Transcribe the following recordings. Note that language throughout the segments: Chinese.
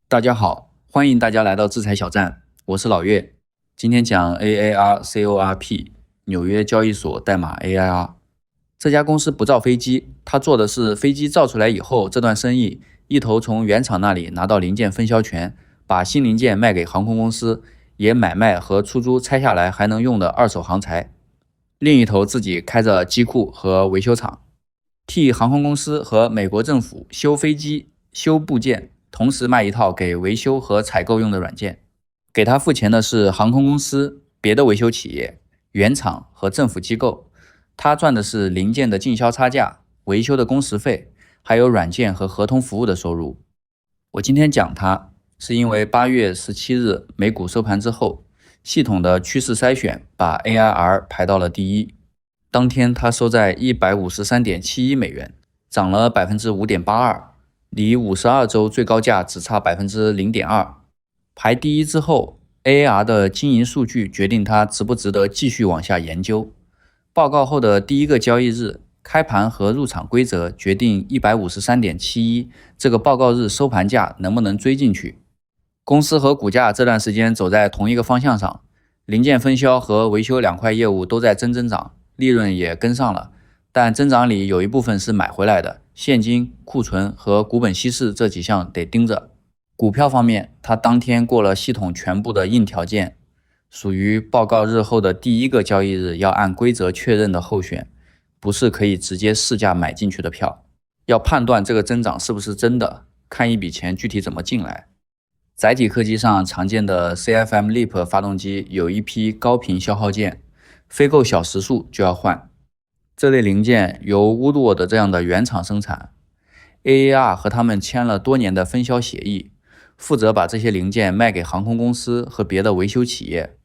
大家好，欢迎大家来到智财小站，我是老岳。今天讲 AARCORP 纽约交易所代码 AIR。这家公司不造飞机，它做的是飞机造出来以后，这段生意一头从原厂那里拿到零件分销权，把新零件卖给航空公司，也买卖和出租拆下来还能用的二手航材。另一头自己开着机库和维修厂，替航空公司和美国政府修飞机、修部件。同时卖一套给维修和采购用的软件，给他付钱的是航空公司、别的维修企业、原厂和政府机构，他赚的是零件的进销差价、维修的工时费，还有软件和合同服务的收入。我今天讲它，是因为8月17日美股收盘之后，系统的趋势筛选把 AIR 排到了第一，当天它收在153.71美元，涨了 5.82%。离52周最高价只差 0.2%。 排第一之后 AAR 的经营数据决定它值不值得继续往下研究。报告后的第一个交易日，开盘和入场规则决定 153.71 这个报告日收盘价能不能追进去。公司和股价这段时间走在同一个方向上，零件分销和维修两块业务都在增长，利润也跟上了，但增长里有一部分是买回来的，现金、库存和股本稀释这几项得盯着。股票方面，它当天过了系统全部的硬条件，属于报告日后的第一个交易日要按规则确认的候选，不是可以直接市价买进去的票。要判断这个增长是不是真的，看一笔钱具体怎么进来。载体客机上常见的 CFM LEAP 发动机有一批高频消耗件，飞够小时数就要换。这类零件由 Woodward 这样的原厂生产， AAR 和他们签了多年的分销协议，负责把这些零件卖给航空公司和别的维修企业。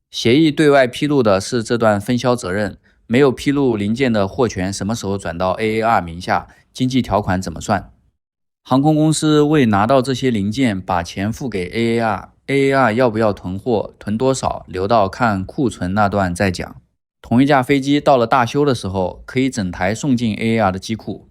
协议对外披露的是这段分销责任，没有披露零件的货权什么时候转到 AAR 名下，经济条款怎么算。航空公司为拿到这些零件把钱付给 AAR 要不要囤货，囤多少，留到看库存那段再讲。同一架飞机到了大修的时候，可以整台送进 AAR 的机库，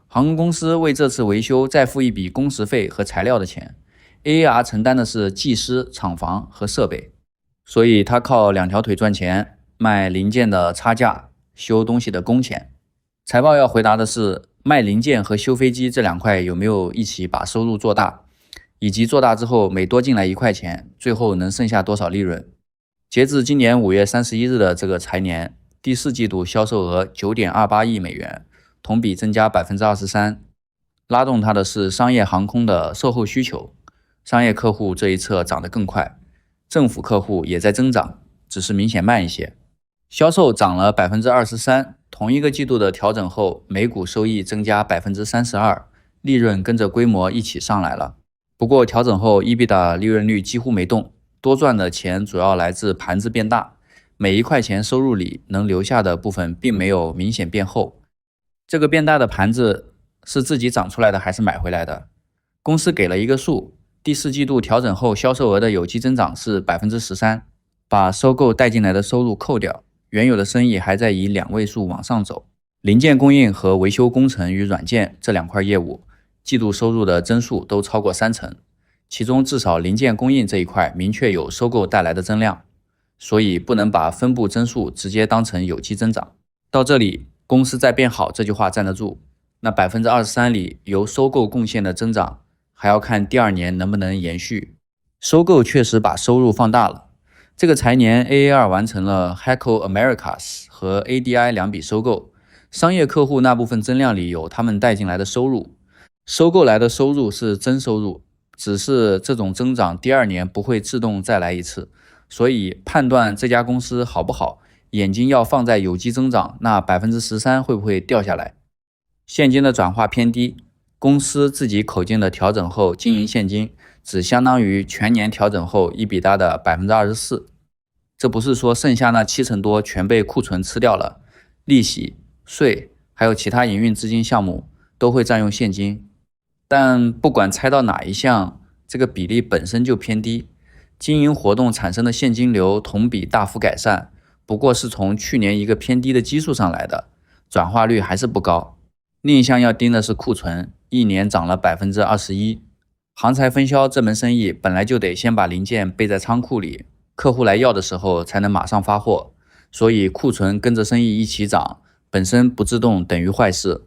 航空公司为这次维修再付一笔工时费和材料的钱， AAR 承担的是技师、厂房和设备，所以他靠两条腿赚钱，卖零件的差价，修东西的工钱。财报要回答的是卖零件和修飞机这两块有没有一起把收入做大，以及做大之后每多进来1块钱，最后能剩下多少利润。截至今年5月31日的这个财年，第4季度销售额 9.28 亿美元，同比增加 23%。 拉动它的是商业航空的售后需求，商业客户这一侧涨得更快，政府客户也在增长，只是明显慢一些。销售涨了 23%， 同一个季度的调整后，每股收益增加 32%， 利润跟着规模一起上来了。不过调整后 EBITDA 利润率几乎没动，多赚的钱主要来自盘子变大，每1块钱收入里能留下的部分并没有明显变厚。这个变大的盘子是自己长出来的还是买回来的？公司给了一个数，第4季度调整后销售额的有机增长是 13%， 把收购带进来的收入扣掉，原有的生意还在以2位数往上走。零件供应和维修工程与软件这两块业务，季度收入的增速都超过30%，其中至少零件供应这一块明确有收购带来的增量，所以不能把分布增速直接当成有机增长。到这里，公司在变好这句话站得住，那 23% 里由收购贡献的增长，还要看第2年能不能延续。收购确实把收入放大了，这个财年 AAR 完成了 HECO Americas 和 ADI 2笔收购，商业客户那部分增量里有他们带进来的收入，收购来的收入是真收入，只是这种增长第2年不会自动再来一次，所以判断这家公司好不好，眼睛要放在有机增长，那 13% 会不会掉下来。现金的转化偏低，公司自己口径的调整后经营现金只相当于全年调整后EBITDA的 24%， 这不是说剩下那70%多全被库存吃掉了，利息、税还有其他营运资金项目都会占用现金，但不管猜到哪一项，这个比例本身就偏低，经营活动产生的现金流同比大幅改善，不过是从去年一个偏低的基数上来的，转化率还是不高。另一项要盯的是库存，一年涨了 21%。航材分销这门生意本来就得先把零件备在仓库里，客户来要的时候才能马上发货，所以库存跟着生意一起涨，本身不自动等于坏事。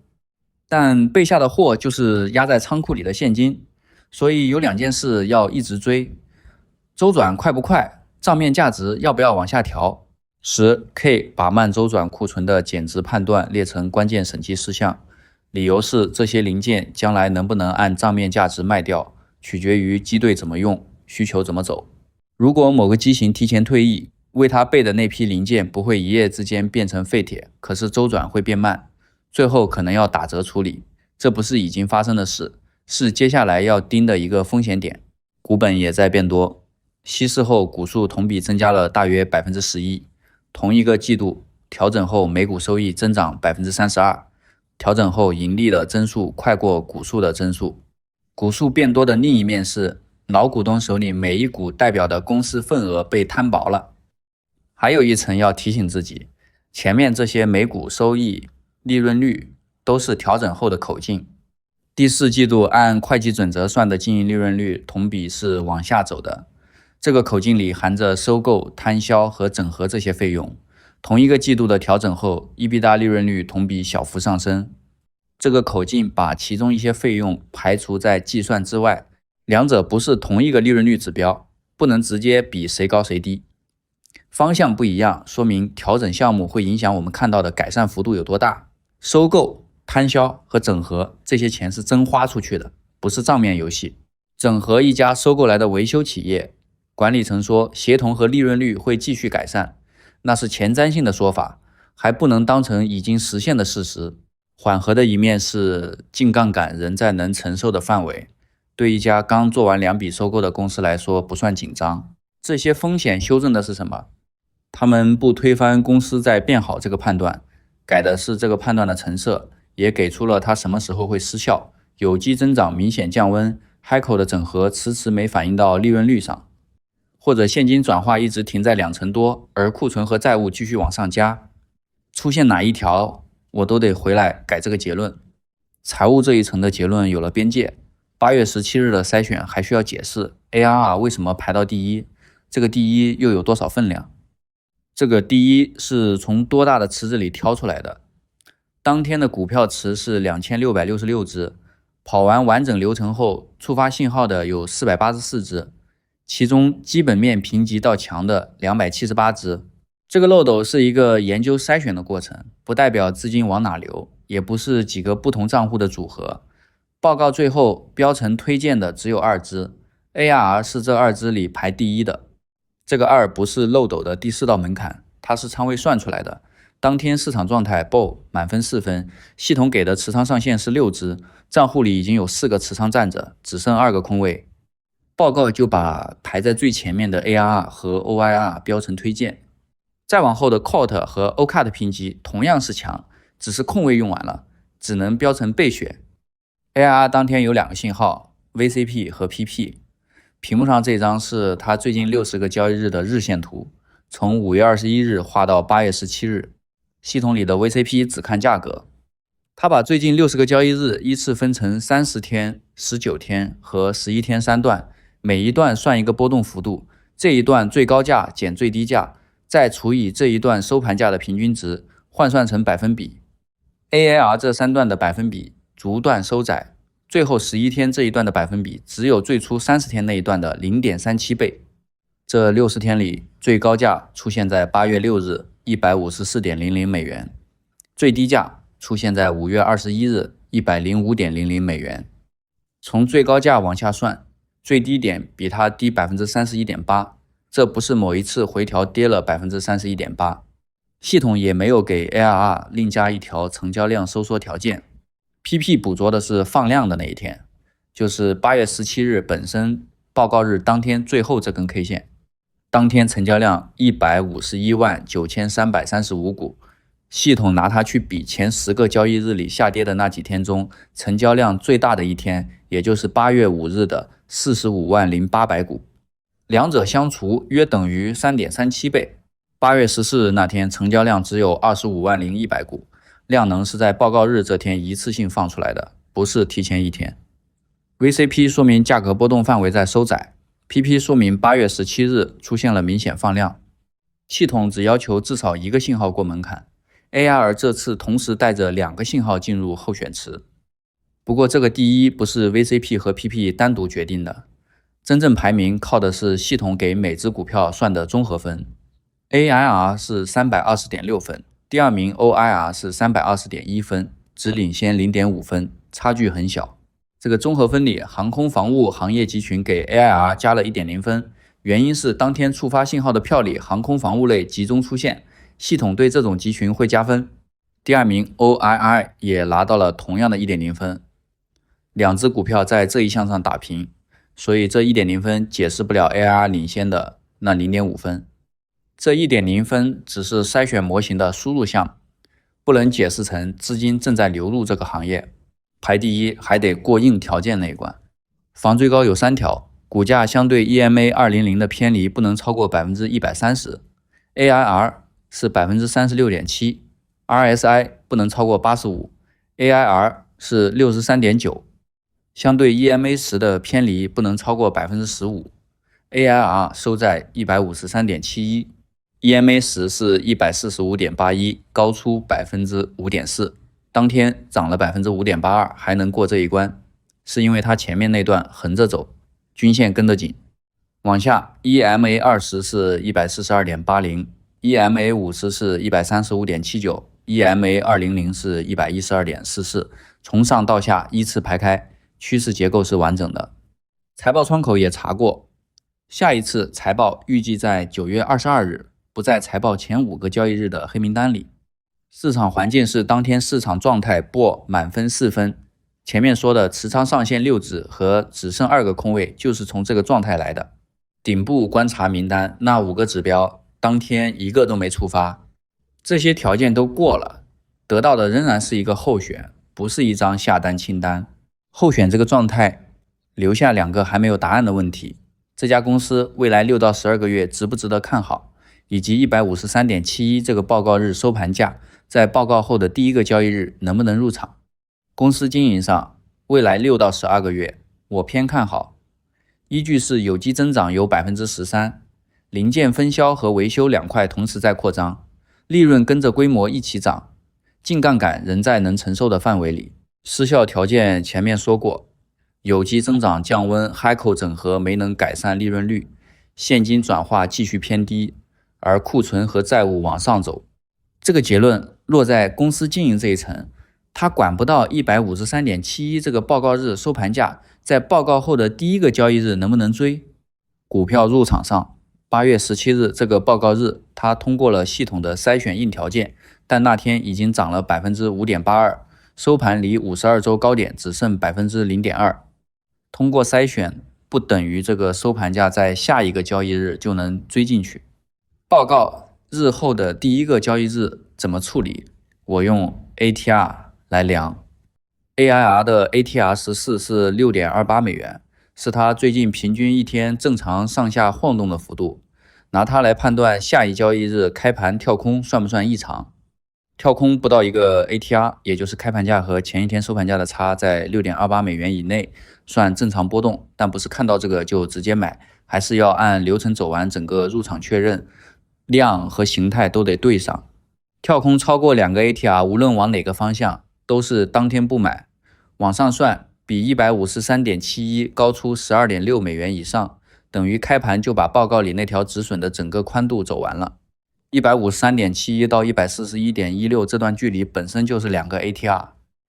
但备下的货就是压在仓库里的现金，所以有2件事要一直追：周转快不快，账面价值要不要往下调。10K 把慢周转库存的减值判断列成关键审计事项，理由是这些零件将来能不能按账面价值卖掉，取决于机队怎么用，需求怎么走。如果某个机型提前退役，为它备的那批零件不会一夜之间变成废铁，可是周转会变慢，最后可能要打折处理。这不是已经发生的事，是接下来要盯的一个风险点。股本也在变多，稀释后股数同比增加了大约 11%， 同一个季度调整后每股收益增长 32%， 调整后盈利的增速快过股数的增速。股数变多的另一面是老股东手里每一股代表的公司份额被摊薄了。还有一层要提醒自己，前面这些每股收益、利润率都是调整后的口径。第4季度按会计准则算的经营利润率同比是往下走的，这个口径里含着收购、摊销和整合这些费用。同一个季度的调整后 EBITDA 利润率同比小幅上升，这个口径把其中一些费用排除在计算之外，两者不是同一个利润率指标，不能直接比谁高谁低。方向不一样，说明调整项目会影响我们看到的改善幅度有多大。收购、摊销和整合这些钱是真花出去的，不是账面游戏。整合一家收购来的维修企业，管理层说协同和利润率会继续改善，那是前瞻性的说法，还不能当成已经实现的事实。缓和的一面是净杠杆仍在能承受的范围，对一家刚做完2笔收购的公司来说不算紧张。这些风险修正的是什么？他们不推翻公司在变好这个判断，改的是这个判断的成色，也给出了它什么时候会失效。有机增长明显降温，海口的整合迟迟没反映到利润率上，或者现金转化一直停在2成多，而库存和债务继续往上加。出现哪一条我都得回来改这个结论。财务这一层的结论有了边界。8月17日的筛选还需要解释 ARR 为什么排到第一，这个第一又有多少分量。这个第一是从多大的池子里挑出来的，当天的股票池是2666只，跑完完整流程后触发信号的有484只，其中基本面评级到强的278只。这个漏斗是一个研究筛选的过程，不代表资金往哪流，也不是几个不同账户的组合。报告最后标成推荐的只有2只， ARR 是这2只里排第一的。这个2不是漏斗的第4道门槛，它是仓位算出来的。当天市场状态 BOL 满分4分，系统给的持仓上限是6只，账户里已经有4个持仓站着，只剩2个空位。报告就把排在最前面的 ARR 和 OIR 标成推荐。再往后的 COT 和 OCAT 评级同样是强，只是空位用完了，只能标成备选。ARR 当天有2个信号 VCP 和 PP， 屏幕上这张是它最近60个交易日的日线图，从5月21日画到8月17日。系统里的 VCP 只看价格，它把最近60个交易日依次分成30天、19天和11天3段，每一段算一个波动幅度，这一段最高价减最低价，再除以这一段收盘价的平均值，换算成百分比。AAR 这3段的百分比逐段收窄，最后11天这一段的百分比只有最初30天那一段的 0.37 倍。这60天里，最高价出现在8月6日 154.00 美元，最低价出现在5月21日 105.00 美元。从最高价往下算，最低点比它低 31.8%， 这不是某一次回调跌了 31.8%。系统也没有给 ARR 另加一条成交量收缩条件。PP 捕捉的是放量的那一天，就是8月17日本身报告日当天最后这根 K 线。当天成交量1519335股，系统拿它去比前10个交易日里下跌的那几天中成交量最大的一天，也就是8月5日的450800股，两者相除约等于 3.37 倍。8月14日那天成交量只有250100股，量能是在报告日这天一次性放出来的，不是提前一天。VCP 说明价格波动范围在收窄 ，PP 说明8月17日出现了明显放量。系统只要求至少一个信号过门槛 ，AR 这次同时带着2个信号进入候选池。不过这个第一不是 VCP 和 PP 单独决定的，真正排名靠的是系统给每只股票算的综合分。AIR 是320.6分，第二名 OIR 是320.1分，只领先0.5分，差距很小。这个综合分里，航空防务行业集群给 AIR 加了1.0分，原因是当天触发信号的票里航空防务类集中出现，系统对这种集群会加分。第二名 OII 也拿到了同样的1.0分，两只股票在这一项上打平，所以这1.0分解释不了 AIR 领先的那0.5分。这1.0分只是筛选模型的输入项，不能解释成资金正在流入这个行业。排第一还得过硬条件那一关，防最高有3条，股价相对 EMA 200的偏离不能超过 130%，AIR 是 36.7%，RSI 不能超过 85%，AIR 是 63.9%，相对 EMA 10的偏离不能超过 15%，AIR 收在 153.71%，EMA 10是 145.81%，高出 5.4%。当天涨了 5.82%， 还能过这一关，是因为它前面那段横着走，均线跟得紧。往下 EMA 20是 142.80，EMA 50是 135.79，EMA 200是 112.44， 从上到下依次排开，趋势结构是完整的。财报窗口也查过，下一次财报预计在9月22日，不在财报前5个交易日的黑名单里。市场环境是当天市场状态波满分4分，前面说的持仓上限6只和只剩2个空位就是从这个状态来的。顶部观察名单那5个指标当天1个都没触发，这些条件都过了，得到的仍然是一个候选，不是一张下单清单。候选这个状态留下2个还没有答案的问题，这家公司未来6到12个月值不值得看好，以及 153.71 这个报告日收盘价在报告后的第一个交易日能不能入场。公司经营上未来6到12个月我偏看好，依据是有机增长有 13%， 零件分销和维修2块同时在扩张，利润跟着规模一起涨，净杠杆仍在能承受的范围里。失效条件前面说过，有机增长降温，Hyco 整合没能改善利润率，现金转化继续偏低，而库存和债务往上走。这个结论落在公司经营这一层，他管不到 153.71 这个报告日收盘价在报告后的第一个交易日能不能追。股票入场上8月17日这个报告日，他通过了系统的筛选硬条件，但那天已经涨了 5.82%， 收盘离52周高点只剩 0.2%。 通过筛选不等于这个收盘价在下一个交易日就能追进去。报告日后的第一个交易日怎么处理？我用 ATR 来量。AIR 的 ATR 14是 6.28 美元，是它最近平均一天正常上下晃动的幅度。拿它来判断下一交易日开盘跳空算不算异常。跳空不到一个 ATR， 也就是开盘价和前一天收盘价的差在 6.28 美元以内，算正常波动，但不是看到这个就直接买，还是要按流程走完整个入场确认，量和形态都得对上。跳空超过2个 ATR， 无论往哪个方向都是当天不买。往上算比 153.71 高出 12.6 美元以上，等于开盘就把报告里那条止损的整个宽度走完了。153.71 到 141.16 这段距离本身就是2个 ATR，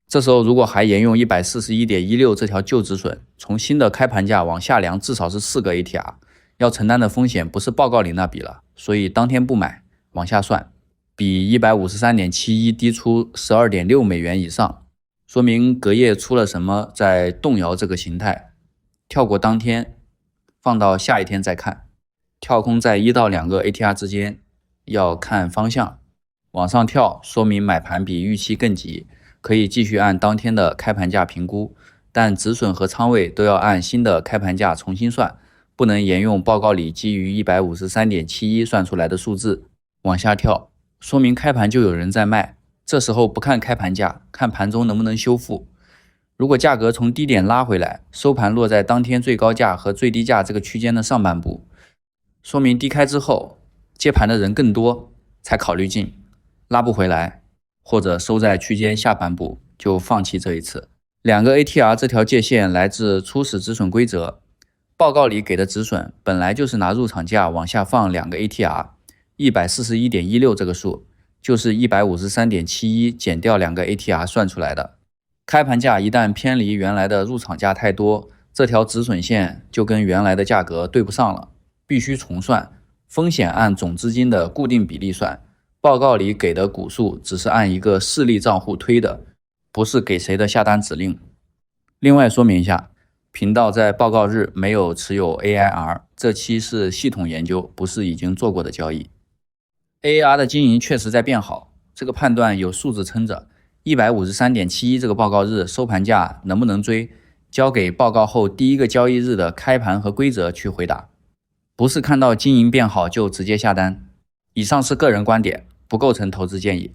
这时候如果还沿用 141.16 这条旧止损，从新的开盘价往下量至少是4个 ATR， 要承担的风险不是报告里那笔了，所以当天不买，往下算比 153.71 低出 12.6 美元以上，说明隔夜出了什么在动摇这个形态，跳过当天放到下一天再看。跳空在1到2个 ATR 之间要看方向，往上跳说明买盘比预期更急，可以继续按当天的开盘价评估，但止损和仓位都要按新的开盘价重新算，不能沿用报告里基于 153.71 算出来的数字。往下跳说明开盘就有人在卖，这时候不看开盘价，看盘中能不能修复。如果价格从低点拉回来，收盘落在当天最高价和最低价这个区间的上半部，说明低开之后接盘的人更多，才考虑进，拉不回来或者收在区间下半部就放弃这一次。两个 ATR 这条界限来自初始止损规则，报告里给的止损本来就是拿入场价往下放两个 ATR，141.16 这个数就是 153.71 减掉两个 ATR 算出来的。开盘价一旦偏离原来的入场价太多，这条止损线就跟原来的价格对不上了，必须重算，风险按总资金的固定比例算，报告里给的股数只是按一个示例账户推的，不是给谁的下单指令。另外说明一下，频道在报告日没有持有 AIR， 这期是系统研究，不是已经做过的交易。AAR 的经营确实在变好，这个判断有数字撑着。153.71 这个报告日收盘价能不能追，交给报告后第一个交易日的开盘和规则去回答，不是看到经营变好就直接下单。以上是个人观点，不构成投资建议。